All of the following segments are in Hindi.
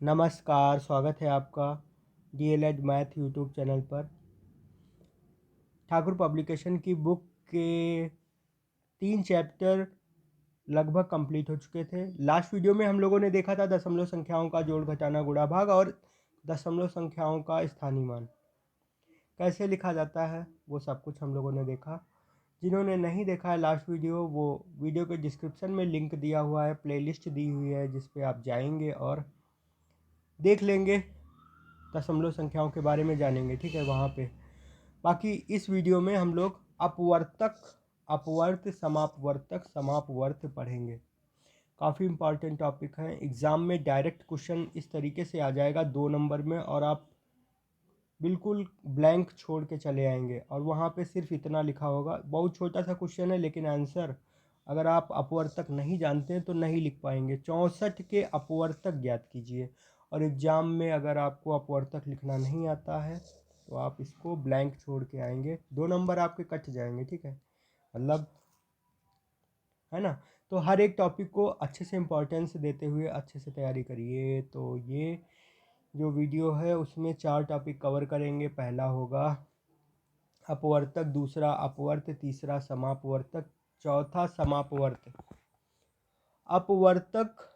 नमस्कार, स्वागत है आपका डीएलएड मैथ यूट्यूब चैनल पर। ठाकुर पब्लिकेशन की बुक के 3 चैप्टर लगभग कंप्लीट हो चुके थे। लास्ट वीडियो में हम लोगों ने देखा था दशमलव संख्याओं का जोड़ घटाना गुणा भाग और दशमलव संख्याओं का स्थानीय मान कैसे लिखा जाता है, वो सब कुछ हम लोगों ने देखा। जिन्होंने नहीं देखा है लास्ट वीडियो, वो वीडियो के डिस्क्रिप्शन में लिंक दिया हुआ है, प्लेलिस्ट दी हुई है, जिस पे आप जाएंगे और देख लेंगे, दशमलव संख्याओं के बारे में जानेंगे। ठीक है, वहाँ पे बाकी इस वीडियो में हम लोग अपवर्तक, अपवर्त, समापवर्तक, समापवर्त पढ़ेंगे। काफ़ी इंपॉर्टेंट टॉपिक है। एग्ज़ाम में डायरेक्ट क्वेश्चन इस तरीके से आ जाएगा 2 नंबर में, और आप बिल्कुल ब्लैंक छोड़ के चले आएंगे और वहाँ पे सिर्फ इतना लिखा होगा। बहुत छोटा सा क्वेश्चन है, लेकिन आंसर अगर आप अपवर्तक नहीं जानते हैं तो नहीं लिख पाएंगे। 64 के अपवर्तक ज्ञात कीजिए, और एग्ज़ाम में अगर आपको अपवर्तक लिखना नहीं आता है तो आप इसको ब्लैंक छोड़ के आएंगे, 2 नंबर आपके कट जाएंगे। ठीक है, मतलब है ना। तो हर एक टॉपिक को अच्छे से इम्पोर्टेंस देते हुए अच्छे से तैयारी करिए। तो ये जो वीडियो है उसमें 4 टॉपिक कवर करेंगे। पहला होगा अपवर्तक, दूसरा अपवर्त, तीसरा समापवर्तक, चौथा समापवर्त। अपवर्तक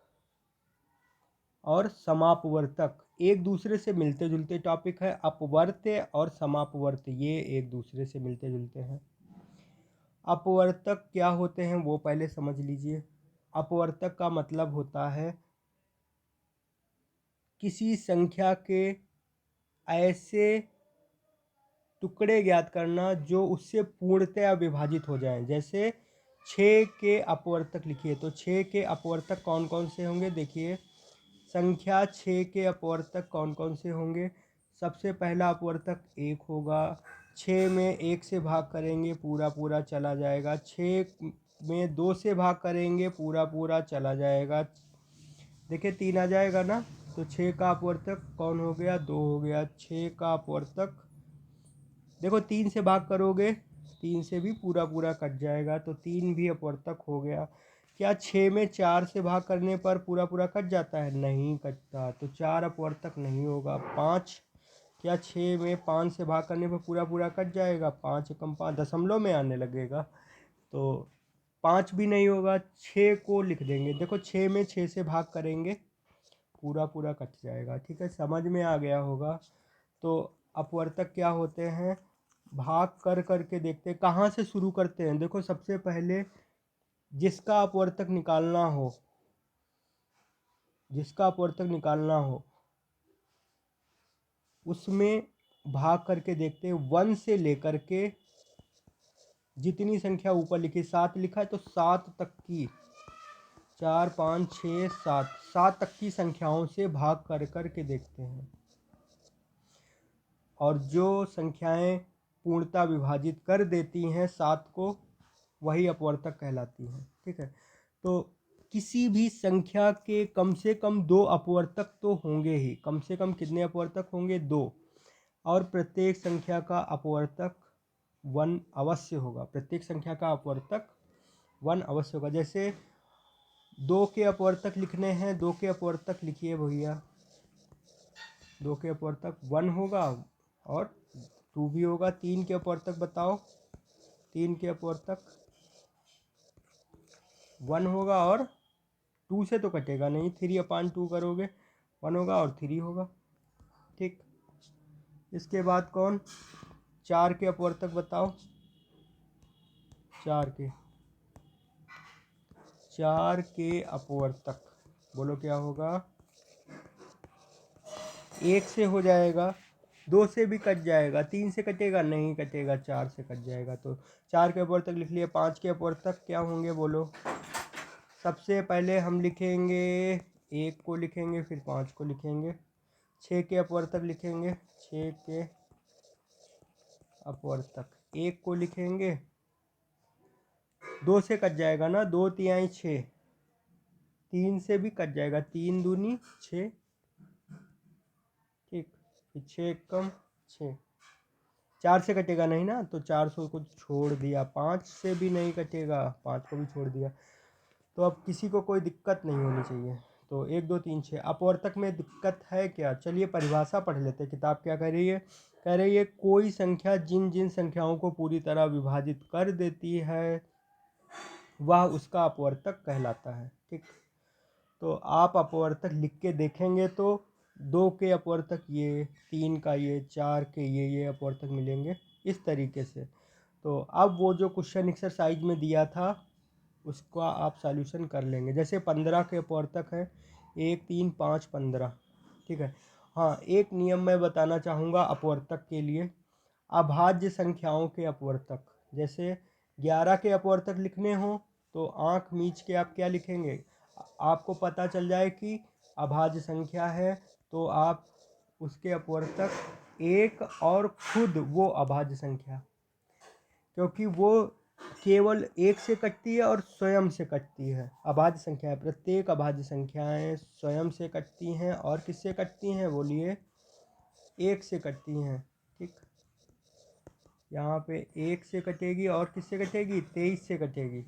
और समापवर्तक एक दूसरे से मिलते जुलते टॉपिक है। अपवर्त और समापवर्त ये एक दूसरे से मिलते जुलते हैं। अपवर्तक क्या होते हैं वो पहले समझ लीजिए। अपवर्तक का मतलब होता है किसी संख्या के ऐसे टुकड़े ज्ञात करना जो उससे पूर्णतया विभाजित हो जाएं। जैसे 6 के अपवर्तक लिखिए, तो 6 के अपवर्तक कौन कौन से होंगे, देखिए संख्या 6 के अपवर्तक कौन कौन से होंगे। सबसे पहला अपवर्तक 1 होगा। 6 में 1 से भाग करेंगे पूरा पूरा चला जाएगा। 6 में 2 से भाग करेंगे पूरा पूरा चला जाएगा। देखिए 3 आ जाएगा ना, तो 6 का अपवर्तक कौन हो गया, 2 हो गया। 6 का अपवर्तक देखो 3 से भाग करोगे, 3 से भी पूरा पूरा कट जाएगा, तो 3 भी अपवर्तक हो गया। क्या 6 में 4 से भाग करने पर पूरा पूरा कट जाता है, नहीं कटता, तो 4 अपवर्तक नहीं होगा। 5, क्या 6 में 5 से भाग करने पर पूरा पूरा कट जाएगा, 5 एकम 5 दशमलव में आने लगेगा, तो 5 भी नहीं होगा। 6 को लिख देंगे, देखो 6 में 6 से भाग करेंगे पूरा पूरा कट जाएगा। ठीक है, समझ में आ गया होगा। तो अपवर्तक क्या होते हैं, भाग कर करके देखते हैं। कहाँ से शुरू करते हैं, देखो सबसे पहले जिसका अपवर्तक निकालना हो, जिसका अपवर्तक निकालना हो उसमें भाग करके देखते हैं। 1 से लेकर के जितनी संख्या ऊपर लिखी, 7 लिखा है तो 7 तक की, 4 5 6 7, 7 तक की संख्याओं से भाग कर करके देखते हैं, और जो संख्याएं पूर्णता विभाजित कर देती हैं 7 को, वही अपवर्तक कहलाती हैं। ठीक है, तो किसी भी संख्या के कम से कम 2 अपवर्तक तो होंगे ही। कम से कम कितने अपवर्तक होंगे, 2, और प्रत्येक संख्या का अपवर्तक 1 अवश्य होगा। प्रत्येक संख्या का अपवर्तक 1 अवश्य होगा। जैसे 2 के अपवर्तक लिखने हैं, 2 के अपवर्तक लिखिए भैया, 2 के अपवर्तक 1 होगा और 2 भी होगा। 3 के अपवर्तक बताओ, 3 के अपवर्तक 1 होगा और 2 से तो कटेगा नहीं, 3/2 करोगे 1 होगा और 3 होगा। ठीक, इसके बाद कौन, 4 के अपवर्तक बताओ, 4 के अपवर्तक बोलो क्या होगा, 1 से हो जाएगा, 2 से भी कट जाएगा, 3 से कटेगा नहीं कटेगा, 4 से कट जाएगा। तो 4 के अपवर्तक लिख लिए। 5 के अपवर्तक क्या होंगे बोलो, सबसे पहले हम लिखेंगे 1 को लिखेंगे, फिर 5 को लिखेंगे। 6 के अपवर्तक लिखेंगे, 6 के अपवर्तक 1 को लिखेंगे, 2 से कट जाएगा ना, 2 तिहाई 6, 3 से भी कट जाएगा, 3 दूनी 6। ठीक, फिर 6 एकम 6, 4 से कटेगा नहीं ना, तो 400 को छोड़ दिया। 5 से भी नहीं कटेगा, 5 को भी छोड़ दिया। तो अब किसी को कोई दिक्कत नहीं होनी चाहिए। तो 1 2 3 6 अपवर्तक में दिक्कत है क्या? चलिए परिभाषा पढ़ लेते हैं। किताब क्या कह रही है? कह रही है कोई संख्या जिन जिन संख्याओं को पूरी तरह विभाजित कर देती है वह उसका अपवर्तक कहलाता है। ठीक, तो आप अपवर्तक लिख के देखेंगे तो 2 के अपवर्तक ये, 3 का ये, 4 के ये अपवर्तक मिलेंगे इस तरीके से। तो अब वो जो क्वेश्चन एक्सरसाइज में दिया था उसका आप सॉल्यूशन कर लेंगे। जैसे 15 के अपवर्तक है 1 3 5 15। ठीक है। हाँ, एक नियम मैं बताना चाहूँगा अपवर्तक के लिए। अभाज्य संख्याओं के अपवर्तक, जैसे 11 के अपवर्तक लिखने हो तो आँख मीच के आप क्या लिखेंगे? आपको पता चल जाए कि अभाज्य संख्या है तो आप उसके अपवर्तक एक और खुद वो अभाज्य संख्या, क्योंकि वो केवल एक से कटती है और स्वयं से कटती है। अभाज्य संख्या है, प्रत्येक अभाज्य संख्याएं स्वयं से कटती हैं और किससे कटती हैं बोलिए? एक से कटती हैं। ठीक, यहाँ पे एक से कटेगी और किससे कटेगी? 23 से कटेगी,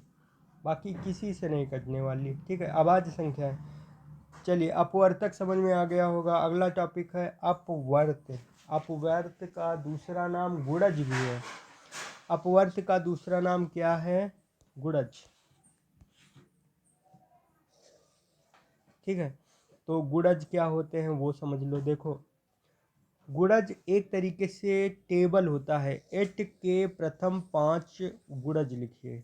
बाकी किसी से नहीं कटने वाली। ठीक है, अभाज्य संख्या है। चलिए अपवर्तक समझ में आ गया होगा। अगला टॉपिक है अपवर्त। अपवर्त का दूसरा नाम गुणज भी है। अपवर्त का दूसरा नाम क्या है? गुणज। ठीक है, तो गुणज क्या होते हैं वो समझ लो। देखो, गुणज एक तरीके से टेबल होता है। 8 के प्रथम 5 गुणज लिखिए।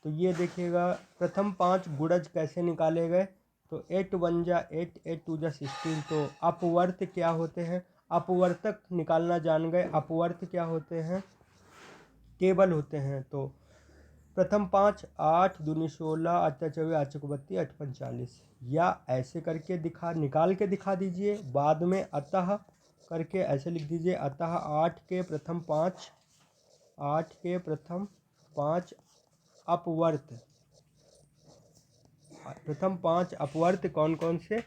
तो ये देखिएगा प्रथम 5 गुणज कैसे निकाले गए। तो 8 1 जा 8, 8 2 जा 16। तो अपवर्त क्या होते हैं? अपवर्तक निकालना जान गए। अपवर्त क्या होते हैं? टेबल होते हैं। तो प्रथम 5 8 दूनी 16, 8 24, 8 32, 8 45, या ऐसे करके निकाल के दिखा दीजिए। बाद में अतः करके ऐसे लिख दीजिए। अतः 8 के प्रथम 5 अपवर्त। प्रथम 5 अपवर्त कौन कौन से?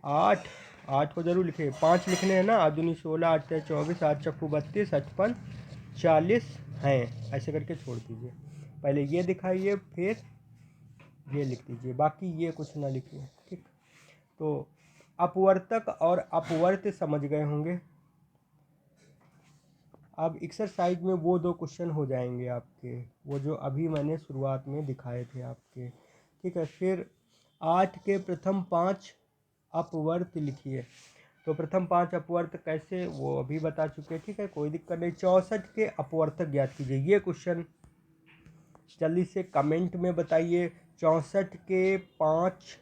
8 को जरूर लिखे, 5 लिखने हैं ना। आधुनी 16, 8 24, 8 चक्कू 32, 55 40 हैं। ऐसे करके छोड़ दीजिए। पहले ये दिखाइए फिर ये लिख दीजिए, बाकी ये कुछ ना लिखिए। ठीक, तो अपवर्तक और अपवर्त समझ गए होंगे। अब एक्सरसाइज में वो 2 क्वेश्चन हो जाएंगे आपके, वो जो अभी मैंने शुरुआत में दिखाए थे आपके। ठीक है, फिर 8 के प्रथम 5 अपवर्त लिखिए। तो प्रथम 5 अपवर्त कैसे वो अभी बता चुके। ठीक है, कोई दिक्कत नहीं। 64 के अपवर्तक ज्ञात कीजिए। ये क्वेश्चन जल्दी से कमेंट में बताइए। 64 के 5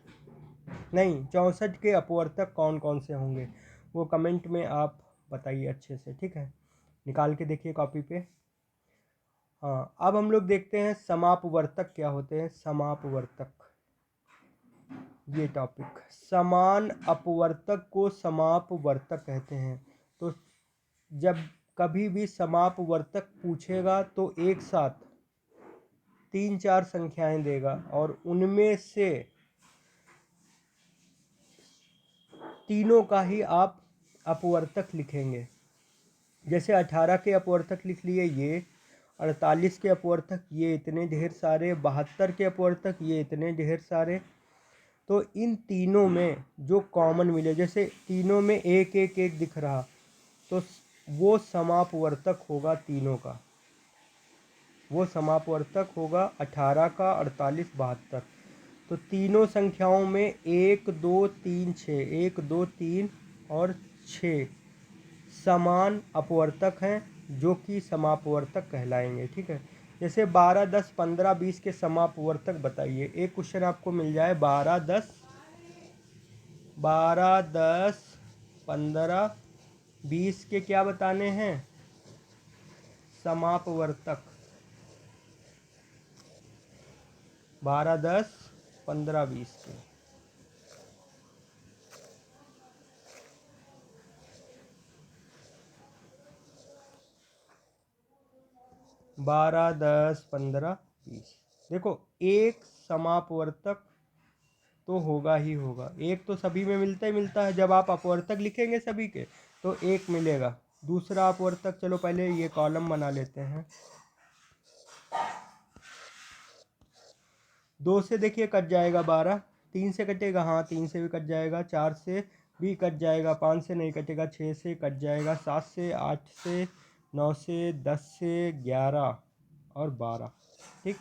नहीं, 64 के अपवर्तक कौन कौन से होंगे वो कमेंट में आप बताइए अच्छे से। ठीक है, निकाल के देखिए कॉपी पे। हाँ, अब हम लोग देखते हैं समापवर्तक क्या होते हैं। समापवर्तक, ये टॉपिक। समान अपवर्तक को समापवर्तक कहते हैं। तो जब कभी भी समापवर्तक पूछेगा तो एक साथ 3 4 संख्याएं देगा और उनमें से तीनों का ही आप अपवर्तक लिखेंगे। जैसे 18 के अपवर्तक लिख लिए ये, 48 के अपवर्तक ये इतने ढेर सारे, 72 के अपवर्तक ये इतने ढेर सारे। तो इन तीनों में जो कॉमन मिले, जैसे तीनों में एक एक एक दिख रहा, तो वो समापवर्तक होगा तीनों का। वो समापवर्तक होगा 18 का, 48, 72। तो तीनों संख्याओं में 1 2 3 6, 1 2 3 और 6 समान अपवर्तक हैं जो कि समापवर्तक कहलाएंगे। ठीक है, जैसे 12 10 15 20 के समापवर्तक बताइए। एक क्वेश्चन आपको मिल जाए 12 10 15 20 के क्या बताने हैं? समापवर्तक। 12 10 15 20 के। 12 10 15 20। देखो, एक समापवर्तक तो होगा ही होगा। एक तो सभी में मिलता ही मिलता है। जब आप अपवर्तक लिखेंगे सभी के तो एक मिलेगा। दूसरा अपवर्तक, चलो पहले ये कॉलम बना लेते हैं। 2 से देखिए कट जाएगा 12, 3 से कटेगा, हाँ 3 से भी कट जाएगा, 4 से भी कट जाएगा, 5 से नहीं कटेगा, 6 से कट जाएगा, 7 से, 8 से, 9 से, 10 से, 11 और 12। ठीक,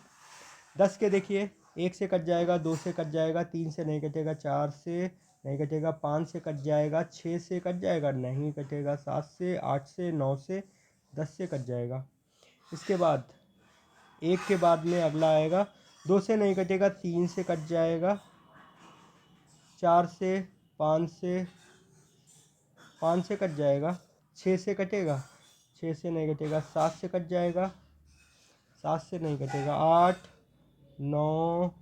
10 के देखिए 1 से कट जाएगा, 2 से कट जाएगा, 3 से नहीं कटेगा, 4 से नहीं कटेगा, 5 से कट जाएगा, 6 से कट जाएगा, नहीं कटेगा, 7 से, 8 से, 9 से, 10 से कट जाएगा। इसके बाद 1 के बाद में अगला आएगा, 2 से नहीं कटेगा, 3 से कट जाएगा, 4 से, 5 से, 5 से कट जाएगा, 6 से कटेगा, 6 से नहीं कटेगा, 7 से कट जाएगा, 7 से नहीं कटेगा, 8, 9,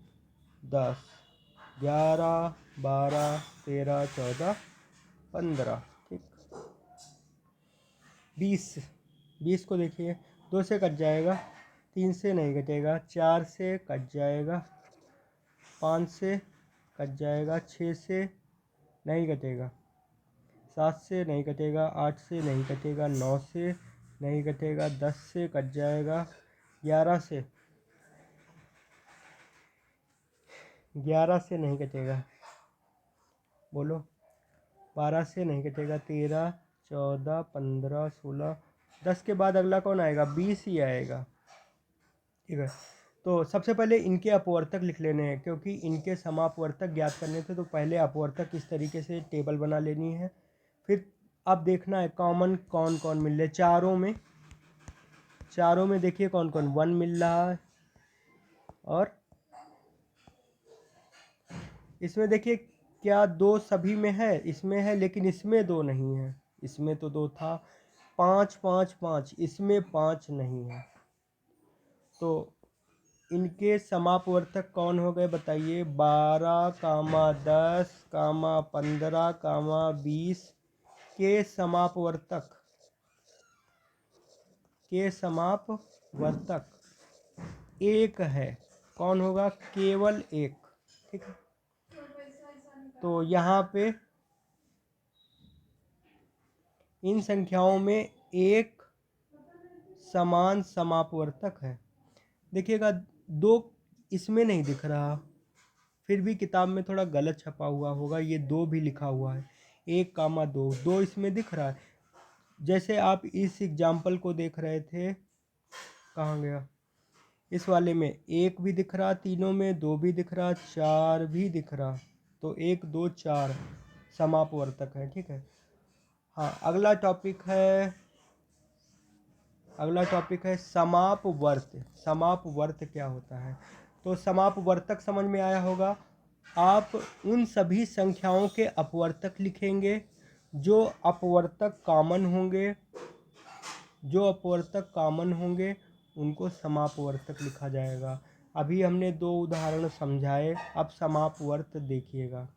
10, 11, 12, 13, 14, 15। ठीक, 20 को देखिए, 2 से कट जाएगा, 3 से नहीं कटेगा, 4 से कट जाएगा, 5 से कट जाएगा, 6 से नहीं कटेगा, 7 से नहीं कटेगा, 8 से नहीं कटेगा, 9 से नहीं कटेगा, 10 से कट जाएगा, 11 से नहीं कटेगा, बोलो, 12 से नहीं कटेगा, 13, 14, 15, 16, 10 के बाद अगला कौन आएगा, 20 ही आएगा। ठीक है, तो सबसे पहले इनके अपवर्तक लिख लेने हैं, क्योंकि इनके समापवर्तक ज्ञात करने थे, तो पहले अपवर्तक इस तरीके से टेबल बना लेनी है। फिर अब देखना है कॉमन कौन कौन मिल रहे, चारों में देखिए कौन कौन 1 मिल रहा है, और इसमें देखिए क्या 2 सभी में है, इसमें है लेकिन इसमें 2 नहीं है, इसमें तो 2 था, 5 5 5, इसमें 5 नहीं है। तो इनके समापवर्तक कौन हो गए बताइए, 12, 10, 15, 20 के समापवर्तक एक है, कौन होगा, केवल एक। ठीक है, तो यहाँ पे इन संख्याओं में एक समान समापवर्तक है। देखिएगा 2 इसमें नहीं दिख रहा, फिर भी किताब में थोड़ा गलत छपा हुआ होगा, ये 2 भी लिखा हुआ है, 1, 2 इसमें दिख रहा है। जैसे आप इस एग्जाम्पल को देख रहे थे, कहाँ गया, इस वाले में 1 भी दिख रहा, तीनों में 2 भी दिख रहा, 4 भी दिख रहा, तो 1, 2, 4 समापवर्तक है। ठीक है, हाँ अगला टॉपिक है समापवर्त क्या होता है। तो समापवर्तक समझ में आया होगा, आप उन सभी संख्याओं के अपवर्तक लिखेंगे जो अपवर्तक कॉमन होंगे, उनको समापवर्तक लिखा जाएगा। अभी हमने 2 उदाहरण समझाए, अब समापवर्त देखिएगा।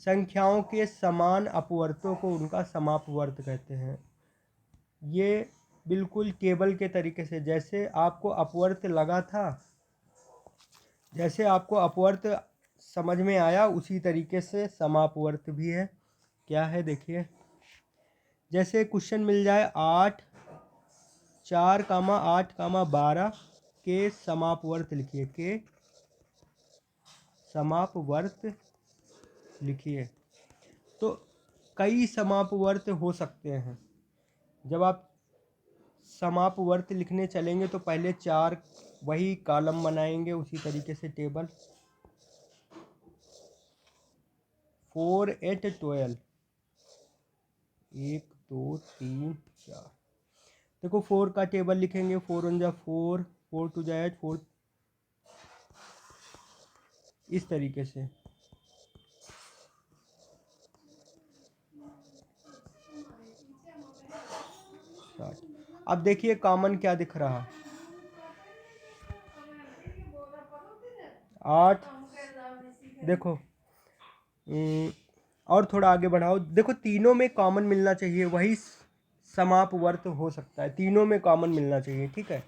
संख्याओं के समान अपवर्तों को उनका समापवर्त कहते हैं। ये बिल्कुल टेबल के तरीके से, जैसे आपको अपवर्त लगा था, जैसे आपको अपवर्त समझ में आया, उसी तरीके से समापवर्त भी है। क्या है देखिए, जैसे क्वेश्चन मिल जाए 8, 4, 8, 12 के समापवर्त लिखिए। तो कई समापवर्त हो सकते हैं। जब आप समापवर्त लिखने चलेंगे तो पहले 4 वही कॉलम बनाएंगे, उसी तरीके से टेबल 4, 8, 12, 1, 2, 3, 4। देखो 4 का टेबल लिखेंगे, 4 1 जा 4, 4 2 जा 8, 4 इस तरीके से। अब देखिए कॉमन क्या दिख रहा, 8, देखो और थोड़ा आगे बढ़ाओ, देखो तीनों में कॉमन मिलना चाहिए, वही समापवर्त हो सकता है, तीनों में कॉमन मिलना चाहिए। ठीक है,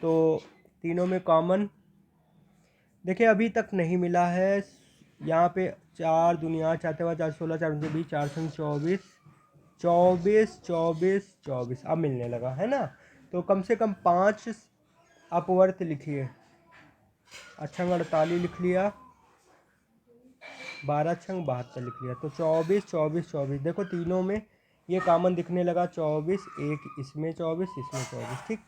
तो तीनों में कॉमन देखिए अभी तक नहीं मिला है। यहाँ पे 4 दुनिया 4 4 4 16 4 20 4 24 24 24 24 अब मिलने लगा है ना। तो कम से कम 5 अपवर्त लिखिए। अच्छा 48 लिख लिया, 12 छंग 72 लिख लिया। तो 24 24 24, देखो तीनों में ये कॉमन दिखने लगा 24, एक इसमें 24 इसमें 24, ठीक।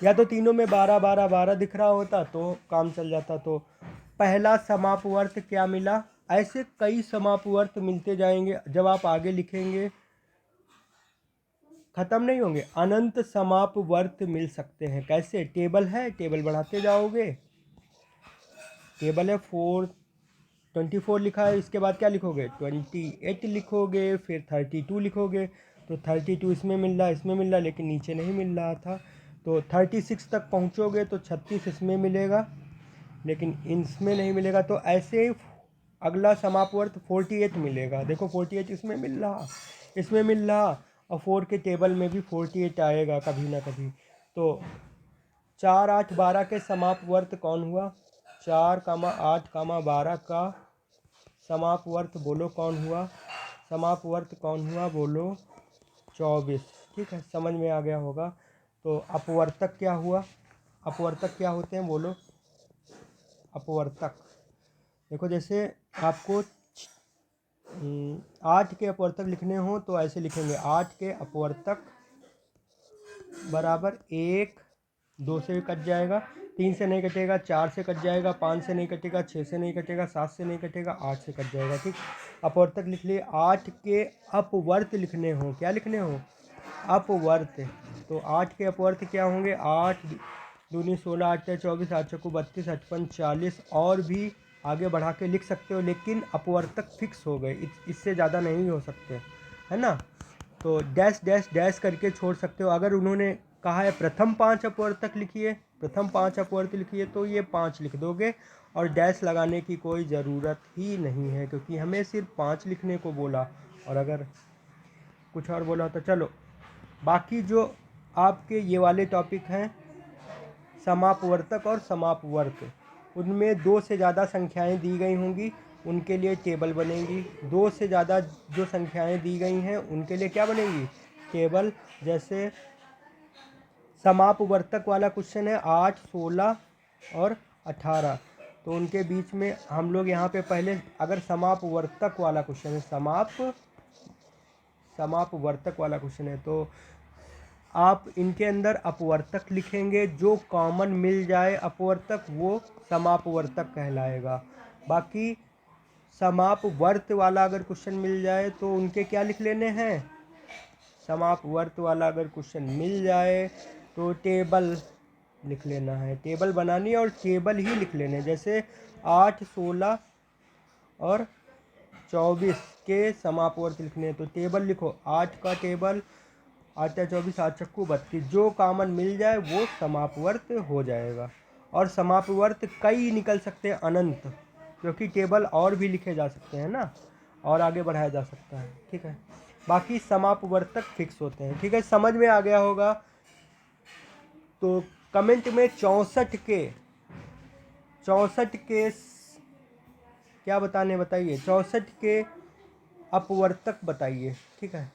या तो तीनों में 12 12 12 दिख रहा होता तो काम चल जाता। तो पहला समापवर्त क्या मिला, ऐसे कई समापवर्त मिलते जाएंगे, जब आप आगे लिखेंगे खत्म नहीं होंगे, अनंत समापवर्त मिल सकते हैं। कैसे, टेबल है, टेबल बढ़ाते जाओगे, टेबल है 24 लिखा है, इसके बाद क्या लिखोगे 28 लिखोगे, फिर 32 लिखोगे। तो 32 इसमें मिल रहा, इसमें मिल रहा, लेकिन नीचे नहीं मिल रहा था। तो 36 तक पहुंचोगे तो 36 इसमें मिलेगा, लेकिन इसमें नहीं मिलेगा। तो ऐसे अगला समापवर्त 48 मिलेगा। देखो 48 इसमें मिल रहा, इसमें मिल रहा, और 4 के टेबल में भी 48 आएगा कभी ना कभी। तो 4 8 12 के समापवर्त कौन हुआ, 4 8 12 का समापवर्त बोलो कौन हुआ, समापवर्त कौन हुआ बोलो 24, ठीक है, समझ में आ गया होगा। तो अपवर्तक क्या हुआ, अपवर्तक क्या होते हैं बोलो, अपवर्तक देखो, जैसे आपको 8 के अपवर्तक लिखने हो तो ऐसे लिखेंगे, 8 के अपवर्तक बराबर 1, 2 से कट जाएगा, 3 से नहीं कटेगा, 4 से कट जाएगा, 5 से नहीं कटेगा, 6 से नहीं कटेगा, 7 से नहीं कटेगा, 8 से कट जाएगा, ठीक। अपवर्तक लिख लिए। 8 के अपवर्त लिखने हो, क्या लिखने हो, अपवर्त। तो 8 के अपवर्त क्या होंगे, 8 दूनी 16, 8 24, 8 चौको 32, 8 पंच 40, और भी आगे बढ़ा के लिख सकते हो, लेकिन अपवर्तक फिक्स हो गए, इससे ज़्यादा नहीं हो सकते, है ना। तो डैश डैश डैश करके छोड़ सकते हो। अगर उन्होंने कहा है प्रथम 5 अपवर्तक लिखिए, प्रथम 5 अपवर्त लिखिए, तो ये 5 लिख दोगे, और डैश लगाने की कोई ज़रूरत ही नहीं है, क्योंकि हमें सिर्फ 5 लिखने को बोला, और अगर कुछ और बोला तो चलो। बाकी जो आपके ये वाले टॉपिक हैं समापवर्तक और समापवर्त, उनमें 2 से ज़्यादा संख्याएं दी गई होंगी, उनके लिए टेबल बनेगी। 2 से ज़्यादा जो संख्याएं दी गई हैं उनके लिए क्या बनेगी, टेबल। जैसे समापवर्तक वाला क्वेश्चन है 8 16 और 18, तो उनके बीच में हम लोग यहाँ पे पहले, अगर समापवर्तक वाला क्वेश्चन है, समापवर्तक वाला क्वेश्चन है, तो आप इनके अंदर अपवर्तक लिखेंगे, जो कॉमन मिल जाए अपवर्तक वो समापवर्तक कहलाएगा। बाकी समापवर्त वाला अगर क्वेश्चन मिल जाए तो उनके क्या लिख लेने हैं, समापवर्त वाला अगर क्वेश्चन मिल जाए तो टेबल लिख लेना है, टेबल बनानी है, और टेबल ही लिख लेने। जैसे 8 16 और 24 के समापवर्त लिखने हैं, तो टेबल लिखो, 8 का टेबल 8 24, 8 चक्कू 32, जो कॉमन मिल जाए वो समापवर्त हो जाएगा। और समापवर्त कई निकल सकते हैं, अनंत, क्योंकि टेबल और भी लिखे जा सकते हैं ना, और आगे बढ़ाया जा सकता है, ठीक है। बाकी समापवर्तक फिक्स होते हैं, ठीक है, समझ में आ गया होगा। तो कमेंट में 64 के क्या बताने बताइए, 64 के अपवर्तक बताइए, ठीक है।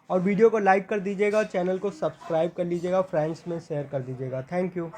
और वीडियो को लाइक कर दीजिएगा, चैनल को सब्सक्राइब कर लीजिएगा, फ्रेंड्स में शेयर कर दीजिएगा। Thank you.